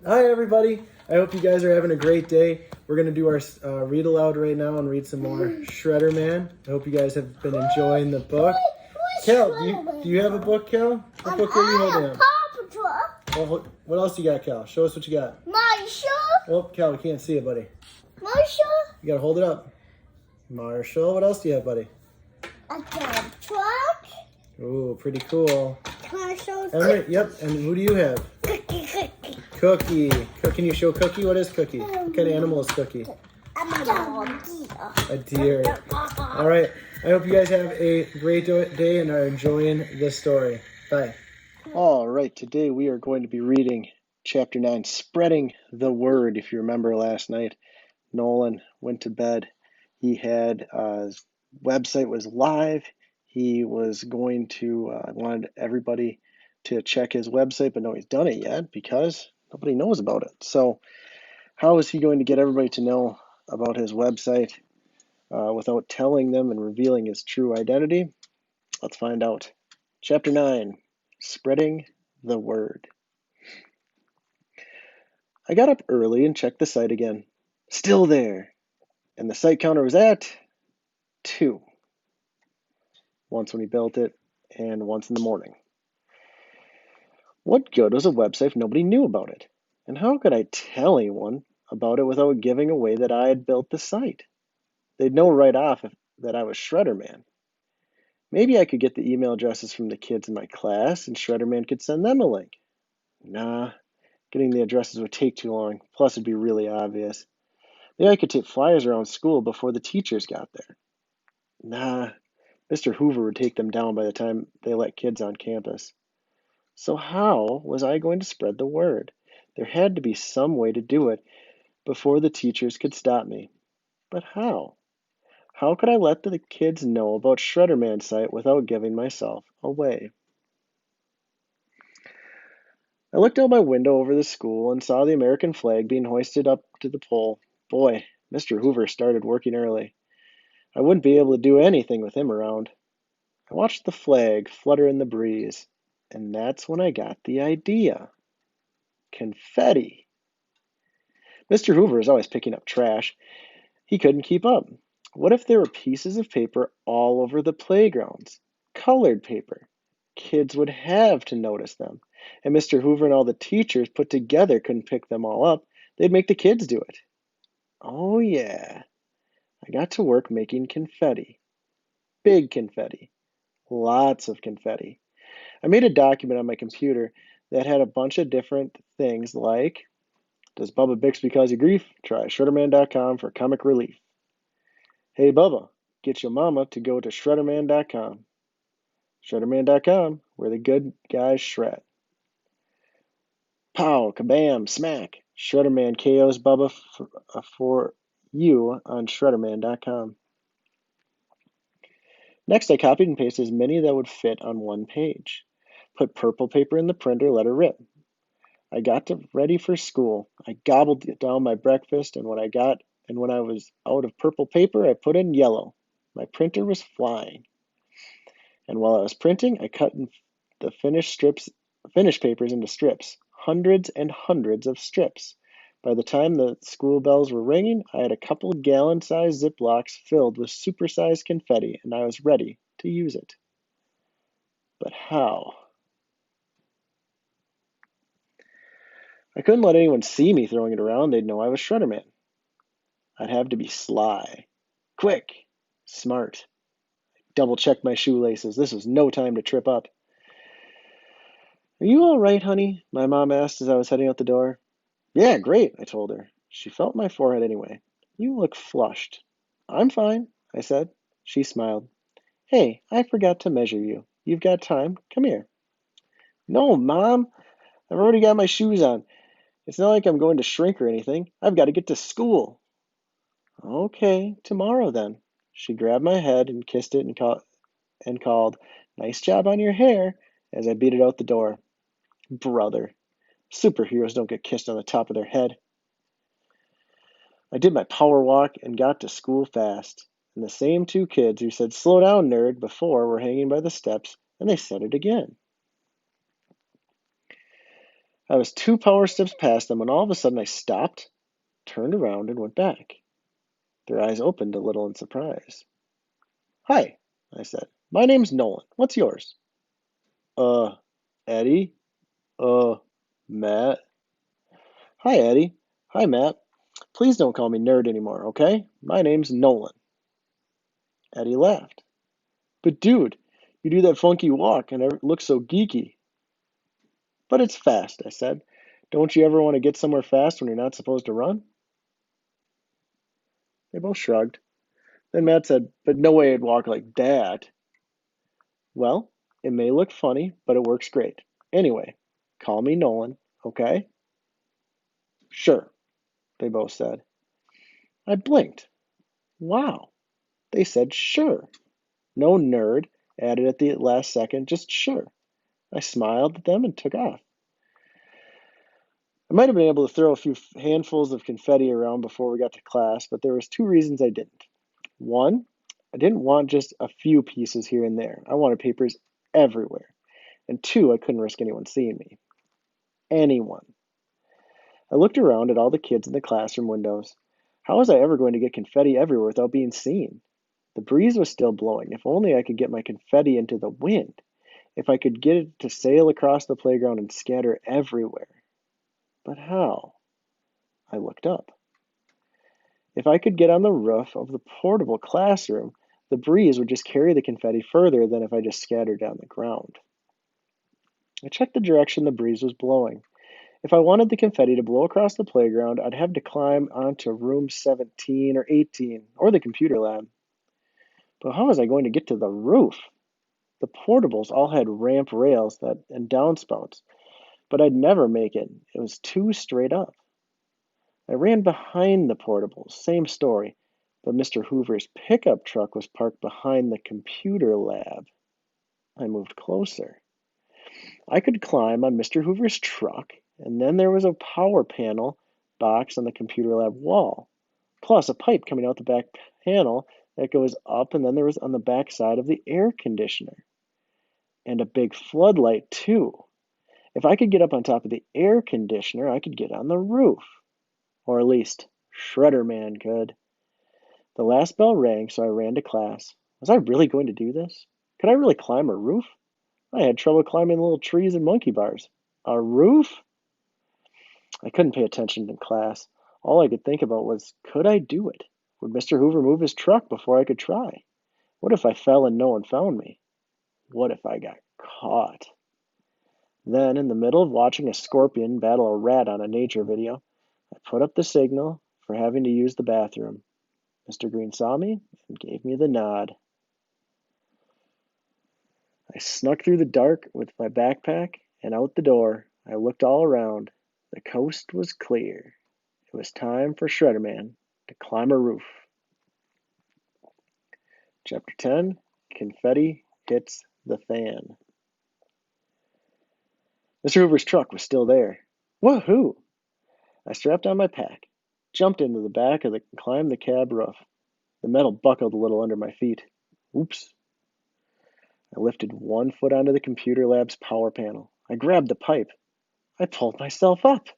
Hi, everybody. I hope you guys are having a great day. We're going to do our read aloud right now and read some more Shredderman. I hope you guys have been enjoying the book. Kel, do you have a book, Kel? What book are you holding up? Well, what else you got, Kel? Show us what you got. Marshall. Oh, Kel, we can't see it, buddy. Marshall. You got to hold it up. Marshall, what else do you have, buddy? A dump truck. Ooh, pretty cool. Marshall. Yep, and who do you have? Cookie. Cookie. Can you show Cookie? What is Cookie? What kind of animal is Cookie? A dog. A deer. All right. I hope you guys have a great day and are enjoying this story. Bye. All right. Today we are going to be reading Chapter 9, Spreading the Word. If you remember last night, Nolan went to bed. He had his website was live. He was going to wanted everybody to check his website, but no, he's done it yet because nobody knows about it. So how is he going to get everybody to know about his website without telling them and revealing his true identity? Let's find out. Chapter 9, Spreading the Word. I got up early and checked the site again. Still there. And the site counter was at 2. Once when he built it, and once in the morning. What good was a website if nobody knew about it? And how could I tell anyone about it without giving away that I had built the site? They'd know right off that I was Shredderman. Maybe I could get the email addresses from the kids in my class, and Shredderman could send them a link. Nah, getting the addresses would take too long, plus it'd be really obvious. Maybe I could take flyers around school before the teachers got there. Nah, Mr. Hoover would take them down by the time they let kids on campus. So how was I going to spread the word? There had to be some way to do it before the teachers could stop me. But how? How could I let the kids know about Shredderman's site without giving myself away? I looked out my window over the school and saw the American flag being hoisted up to the pole. Boy, Mr. Hoover started working early. I wouldn't be able to do anything with him around. I watched the flag flutter in the breeze, and that's when I got the idea. Confetti. Mr. Hoover is always picking up trash. He couldn't keep up. What if there were pieces of paper all over the playgrounds? Colored paper. Kids would have to notice them. And Mr. Hoover and all the teachers put together couldn't pick them all up. They'd make the kids do it. Oh, yeah. I got to work making confetti. Big confetti. Lots of confetti. I made a document on my computer that had a bunch of different things like, does Bubba Bixby cause you grief? Try Shredderman.com for comic relief. Hey Bubba, get your mama to go to Shredderman.com. Shredderman.com, where the good guys shred. Pow, kabam, smack. Shredderman KOs Bubba for you on Shredderman.com. Next, I copied and pasted as many that would fit on one page. Put purple paper in the printer, let her rip. I got ready for school. I gobbled down my breakfast, and when I was out of purple paper, I put in yellow. My printer was flying. And while I was printing, I cut the finished papers into strips, hundreds and hundreds of strips. By the time the school bells were ringing, I had a couple gallon-sized Ziplocs filled with supersized confetti, and I was ready to use it. But how? I couldn't let anyone see me throwing it around. They'd know I was Shredderman. I'd have to be sly, quick, smart. Double-checked my shoelaces. This was no time to trip up. Are you all right, honey? My mom asked as I was heading out the door. Yeah, great, I told her. She felt my forehead anyway. You look flushed. I'm fine, I said. She smiled. Hey, I forgot to measure you. You've got time? Come here. No, Mom. I've already got my shoes on. It's not like I'm going to shrink or anything. I've got to get to school. Okay, tomorrow then. She grabbed my head and kissed it and called, Nice job on your hair, as I beat it out the door. Brother. Superheroes don't get kissed on the top of their head. I did my power walk and got to school fast. And the same two kids who said, Slow down, nerd, before were hanging by the steps, and they said it again. I was 2 power steps past them when all of a sudden I stopped, turned around, and went back. Their eyes opened a little in surprise. "Hi," I said. "My name's Nolan. What's yours?" "Uh, Eddie? Uh, Matt?" "Hi, Eddie. Hi, Matt. Please don't call me Nerd anymore, okay? My name's Nolan." Eddie laughed. "But dude, you do that funky walk and it looks so geeky." "But it's fast," I said. "Don't you ever want to get somewhere fast when you're not supposed to run?" They both shrugged. Then Matt said, "But no way I'd walk like that." "Well, it may look funny, but it works great. Anyway, call me Nolan, okay?" "Sure," they both said. I blinked. Wow, they said sure. No nerd added at the last second, just sure. I smiled at them and took off. I might have been able to throw a few handfuls of confetti around before we got to class, but there was 2 reasons I didn't. One, I didn't want just a few pieces here and there. I wanted papers everywhere. And 2, I couldn't risk anyone seeing me. Anyone. I looked around at all the kids in the classroom windows. How was I ever going to get confetti everywhere without being seen? The breeze was still blowing. If only I could get my confetti into the wind. If I could get it to sail across the playground and scatter everywhere. But how? I looked up. If I could get on the roof of the portable classroom, the breeze would just carry the confetti further than if I just scattered down the ground. I checked the direction the breeze was blowing. If I wanted the confetti to blow across the playground, I'd have to climb onto room 17 or 18 or the computer lab. But how was I going to get to the roof? The portables all had ramp rails and downspouts, but I'd never make it. It was too straight up. I ran behind the portables, same story, but Mr. Hoover's pickup truck was parked behind the computer lab. I moved closer. I could climb on Mr. Hoover's truck, and then there was a power panel box on the computer lab wall, plus a pipe coming out the back panel that goes up, and then there was on the back side of the air conditioner. And a big floodlight, too. If I could get up on top of the air conditioner, I could get on the roof. Or at least, Shredderman could. The last bell rang, so I ran to class. Was I really going to do this? Could I really climb a roof? I had trouble climbing little trees and monkey bars. A roof? I couldn't pay attention in class. All I could think about was, could I do it? Would Mr. Hoover move his truck before I could try? What if I fell and no one found me? What if I got caught? Then, in the middle of watching a scorpion battle a rat on a nature video, I put up the signal for having to use the bathroom. Mr. Green saw me and gave me the nod. I snuck through the dark with my backpack and out the door. I looked all around. The coast was clear. It was time for Shredderman to climb a roof. Chapter 10, Confetti Hits the Fan. Mr. Hoover's truck was still there. Woohoo! I strapped on my pack, jumped into the back of and climbed the cab roof. The metal buckled a little under my feet. Oops. I lifted one foot onto the computer lab's power panel. I grabbed the pipe. I pulled myself up.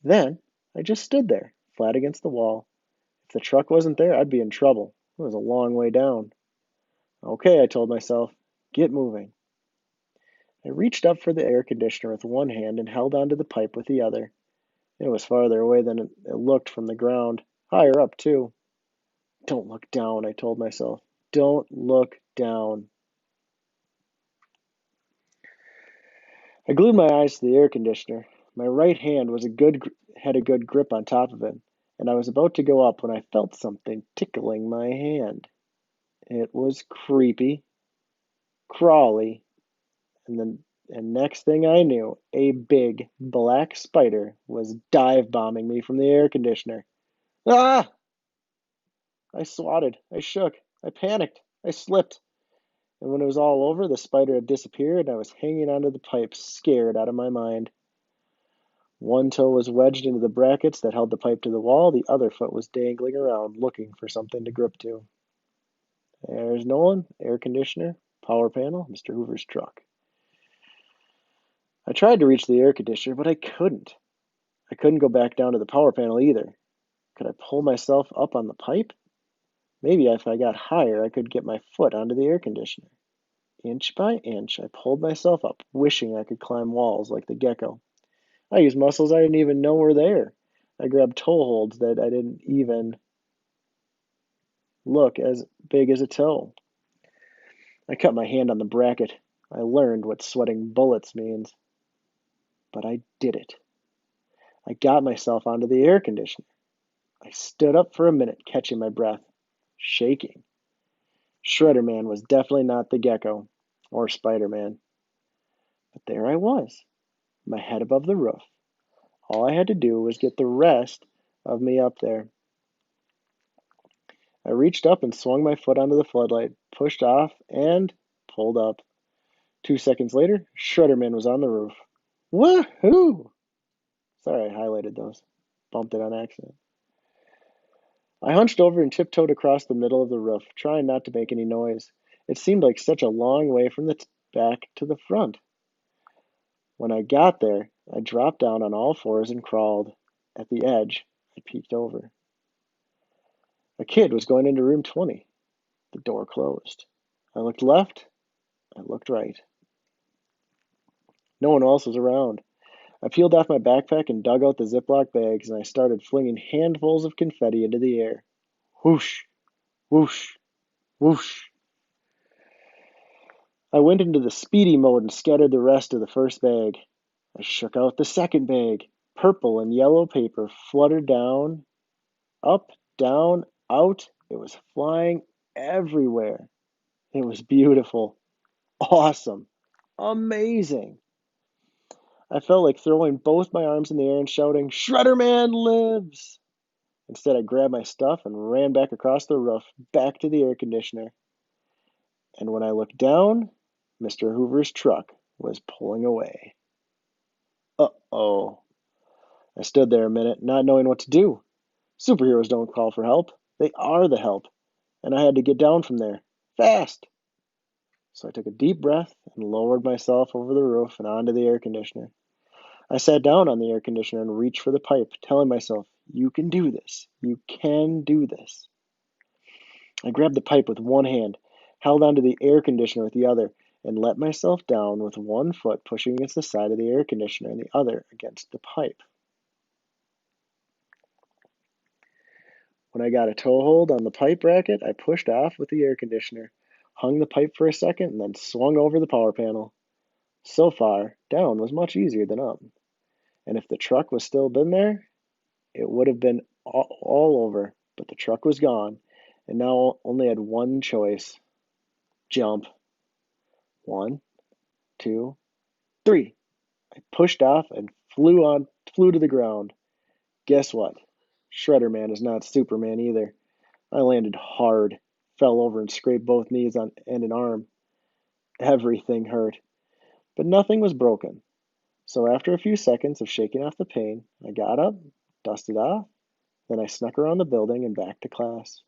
Then I just stood there, flat against the wall. If the truck wasn't there, I'd be in trouble. It was a long way down. Okay, I told myself, get moving. I reached up for the air conditioner with one hand and held onto the pipe with the other. It was farther away than it looked from the ground, higher up, too. Don't look down, I told myself. Don't look down. I glued my eyes to the air conditioner. My right hand had a good grip on top of it, and I was about to go up when I felt something tickling my hand. It was creepy, crawly, and next thing I knew, a big black spider was dive bombing me from the air conditioner. Ah! I swatted, I shook, I panicked, I slipped, and when it was all over, the spider had disappeared, and I was hanging onto the pipe, scared out of my mind. One toe was wedged into the brackets that held the pipe to the wall, the other foot was dangling around, looking for something to grip to. There's Nolan, air conditioner, power panel, Mr. Hoover's truck. I tried to reach the air conditioner, but I couldn't. I couldn't go back down to the power panel either. Could I pull myself up on the pipe? Maybe if I got higher, I could get my foot onto the air conditioner. Inch by inch, I pulled myself up, wishing I could climb walls like the gecko. I used muscles I didn't even know were there. I grabbed toe holds that I didn't even look as big as a toe. I cut my hand on the bracket. I learned what sweating bullets means. But I did it. I got myself onto the air conditioner. I stood up for a minute, catching my breath, shaking. Shredderman was definitely not the gecko or Spider-Man. But there I was, my head above the roof. All I had to do was get the rest of me up there. I reached up and swung my foot onto the floodlight, pushed off, and pulled up. 2 seconds later, Shredderman was on the roof. Woohoo! Sorry, I highlighted those. Bumped it on accident. I hunched over and tiptoed across the middle of the roof, trying not to make any noise. It seemed like such a long way from the back to the front. When I got there, I dropped down on all fours and crawled. At the edge, I peeked over. A kid was going into room 20. The door closed. I looked left. I looked right. No one else was around. I peeled off my backpack and dug out the Ziploc bags, and I started flinging handfuls of confetti into the air. Whoosh, whoosh, whoosh. I went into the speedy mode and scattered the rest of the first bag. I shook out the second bag. Purple and yellow paper fluttered down, up, down, out. It was flying everywhere. It was beautiful, awesome, amazing. I felt like throwing both my arms in the air and shouting, Shredderman lives! Instead, I grabbed my stuff and ran back across the roof, back to the air conditioner. And when I looked down, Mr. Hoover's truck was pulling away. Uh-oh. I stood there a minute, not knowing what to do. Superheroes don't call for help. They are the help. And I had to get down from there. Fast! So I took a deep breath and lowered myself over the roof and onto the air conditioner. I sat down on the air conditioner and reached for the pipe, telling myself, you can do this. You can do this. I grabbed the pipe with one hand, held onto the air conditioner with the other, and let myself down with one foot pushing against the side of the air conditioner and the other against the pipe. When I got a toehold on the pipe bracket, I pushed off with the air conditioner, hung the pipe for a second, and then swung over the power panel. So far, down was much easier than up. And if the truck was still been there, it would have been all over. But the truck was gone, and now only had one choice. Jump. 1, 2, 3. I pushed off and flew to the ground. Guess what? Shredderman is not Superman either. I landed hard, fell over and scraped both knees and an arm. Everything hurt, but nothing was broken. So after a few seconds of shaking off the pain, I got up, dusted off, then I snuck around the building and back to class.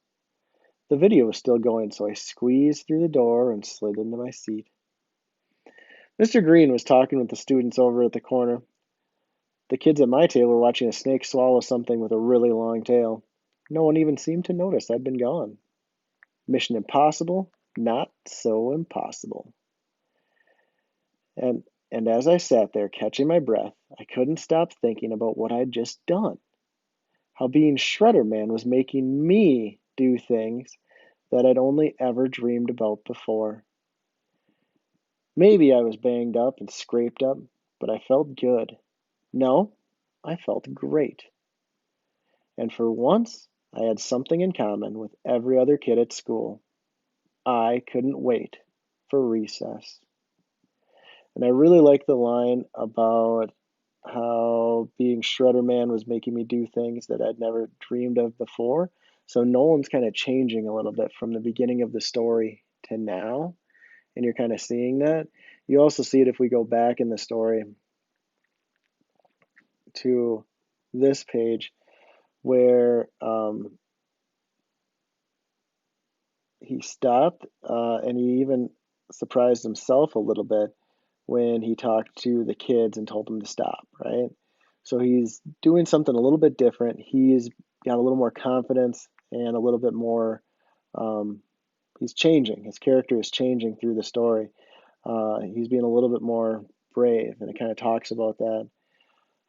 The video was still going, so I squeezed through the door and slid into my seat. Mr. Green was talking with the students over at the corner. The kids at my table were watching a snake swallow something with a really long tail. No one even seemed to notice I'd been gone. Mission impossible, not so impossible. And as I sat there catching my breath, I couldn't stop thinking about what I'd just done. How being Shredderman was making me do things that I'd only ever dreamed about before. Maybe I was banged up and scraped up, but I felt good. No, I felt great. And for once, I had something in common with every other kid at school. I couldn't wait for recess. And I really like the line about how being Shredderman was making me do things that I'd never dreamed of before. So Nolan's kind of changing a little bit from the beginning of the story to now, and you're kind of seeing that. You also see it if we go back in the story to this page where he stopped and he even surprised himself a little bit when he talked to the kids and told them to stop, right? So he's doing something a little bit different. He's got a little more confidence and a little bit more, um, he's changing. His character is changing through the story. He's being a little bit more brave, and it kind of talks about that,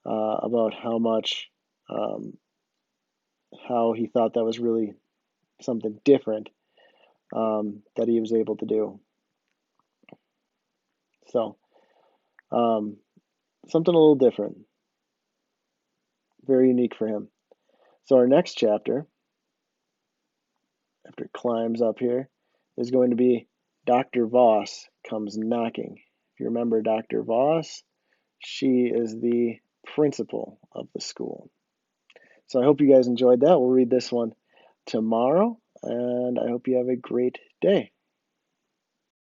about how much, um, how he thought that was really something different, that he was able to do. So, um, something a little different, very unique for him. So our next chapter, after it climbs up here, is going to be Dr. Voss comes knocking. If you remember Dr. Voss, she is the principal of the school. So I hope you guys enjoyed that. We'll read this one tomorrow, and I hope you have a great day.